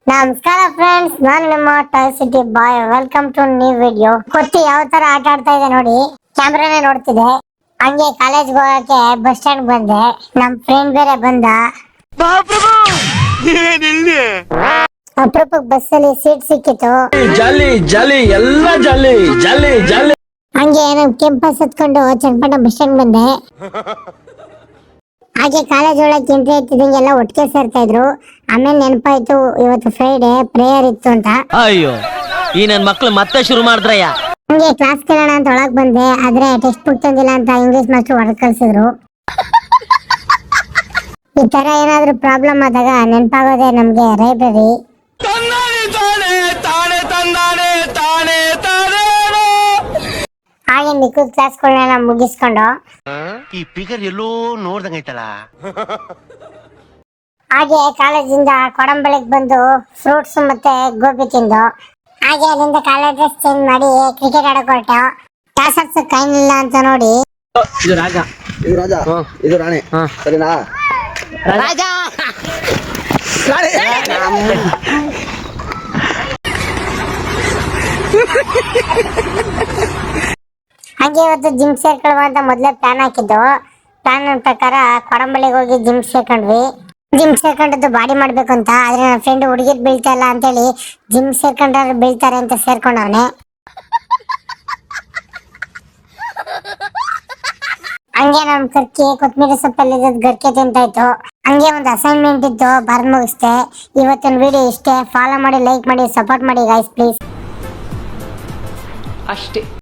ನಮಸ್ಕಾರ ಫ್ರೆಂಡ್ಸ್, ನಾನು ನಿಮ್ಮ toy city boy. Welcome to new video. ಕೊತ್ತಿ ಯಾವ ತರ ಆಟ ಆಡ್ತಾ ಇದೆ ನೋಡಿ, ಕ್ಯಾಮ್ರಾನೇ ನೋಡ್ತಿದೆ. ಹಂಗೆ ಕಾಲೇಜ್ ಹೋಗಕ್ಕೆ ಬಸ್ ಸ್ಟ್ಯಾಂಡ್ ಬಂದೆ. ನಮ್ ಫ್ರೆಂಡ್ ಬೇರೆ ಬಂದ. ಅಪರೂಪಕ್ಕೆ ಬಸ್ ಅಲ್ಲಿ ಸೀಟ್ ಸಿಕ್ಕಿತ್ತು. ಜಾಲಿ ಜಾಲಿ ಎಲ್ಲ ಜಾಲಿ ಜಾಲಿ ಜಾಲಿ. ಹಂಗೆ ನಮ್ ಕೆಂಪಸ್ ಹತ್ಕೊಂಡು ಚನ್ನಪಟ್ಟಣ ಬಸ್ ಸ್ಟ್ಯಾಂಡ್ ಬಂದೆ. ಹಾಗೆ ಕಾಲೇಜ್ ಒಳಗೆ ಎಂಟ್ರಿ ಆಯ್ತಿದಂಗೆಲ್ಲ ಒಟ್ಟಿಗೆ ಸೇರ್ತಾ ಇದ್ರು. ಆಮೇಲೆ ನೆನಪಾಯ್ತು ಇವತ್ತು ಫ್ರೈಡೆ ಪ್ರೇಯರ್ ಇತ್ತು ಅಂತ. ಅಯ್ಯೋ, ಈ ನನ್ ಮಕ್ಳು ಮತ್ತೆ ಶುರು ಮಾಡಿದ್ರಯ್ಯ. ಹಂಗೆ ಕ್ಲಾಸ್ ಕೇಳೋಣ ಅಂತ ಒಳಗ್ ಬಂದೆ. ಆದ್ರೆ ಟೆಕ್ಸ್ಟ್ ಬುಕ್ ತಂದಿಲ್ಲ ಅಂತ ಇಂಗ್ಲಿಷ್ ಮಾಸ್ಟರ್ ಹೊರಗೆ ಕಳ್ಸಿದ್ರು. ಈ ತರ ಏನಾದ್ರು ಪ್ರಾಬ್ಲಮ್ ಆದಾಗ ನೆನಪಾಗೋದೇ ನಮ್ಗೆ ಲೈಬ್ರರಿ. ಹಾಗೆ ಮಿಕ್ಕದ ಕ್ಲಾಸ್ಗಳನ್ನೆಲ್ಲ ಮುಗಿಸ್ಕೊಂಡು ಈ ಫಿಗರ್ ಎಲ್ಲೋ ನೋಡ್ದಂಗೈತಲ್ಲ. ಹಾಗೆ ಕಾಲೇಜಿಂದ ಕೊಡಂಬಳಿಗೆ ಬಂದು ಫ್ರೂಟ್ಸ್ ಮತ್ತೆ ಗೋಬಿ ತಿಂದು, ಹಾಗೆ ಅಲ್ಲಿಂದ ಕಾಲೇಜ್ ಡ್ರೆಸ್ ಚೇಂಜ್ ಮಾಡಿ ಕ್ರಿಕೆಟ್ ಆಡಕ್ ಹೊರಟು. ಕ್ಲಾಸ್ ಹಾಕ್ಸೋ ಟೈಮ್ ಇಲ್ಲ ಅಂತ ನೋಡಿ ಇದು ರಾಜ, ಇದು ರಾಜ, ಇದು ರಾಣಿ. ಸರಿನಾ? ರಾಜ ಹಾಗೆ ಇವತ್ತು ಜಿಮ್ ಸೇರ್ಕೊಳ್ಳುವ ಅಂತ ಮೊದ್ಲೇ ಪ್ಲಾನ್ ಹಾಕಿದ್ದು. ಪ್ಲಾನ್ ಪ್ರಕಾರ ಕೊಡಂಬಳಿಗೆ ಹೋಗಿ ಜಿಮ್ ಸೇರ್ಕೊಂಡ್ವಿ. ಜಿಮ್ ಸೇರ್ಕೊಂಡದ್ದು ಬಾಡಿ ಮಾಡ್ಬೇಕು ಅಂತ. ಆದ್ರೆ ನನ್ನ ಫ್ರೆಂಡ್ ಹುಡುಗಿರ್ ಬೀಳ್ತಾ ಇಲ್ಲ ಅಂತೇಳಿ ಜಿಮ್ ಸೇರ್ಕೊಂಡ್ರೆ ಬೀಳ್ತಾರೆ ಅಂತ ಸೇರ್ಕೊಂಡವನೆ. ಹಂಗೆ ನಮ್ ಕರ್ಕಿ ಕೊತ್ತಂಬರಿ ಸೊಪ್ಪಲ್ಲಿ ಗರ್ಕೆ ತಿಂತಾಯ್ತು. ಹಂಗೆ ಒಂದು ಅಸೈನ್ಮೆಂಟ್ ಇತ್ತು, ಬರ್ದ್ ಮುಗಿಸ್ದೆ. ಇವತ್ತಿನ ವಿಡಿಯೋ ಇಷ್ಟೇ. ಫಾಲೋ ಮಾಡಿ, ಲೈಕ್ ಮಾಡಿ, ಸಪೋರ್ಟ್ ಮಾಡಿ ಗೈಸ್ ಪ್ಲೀಸ್. ಅಷ್ಟೇ.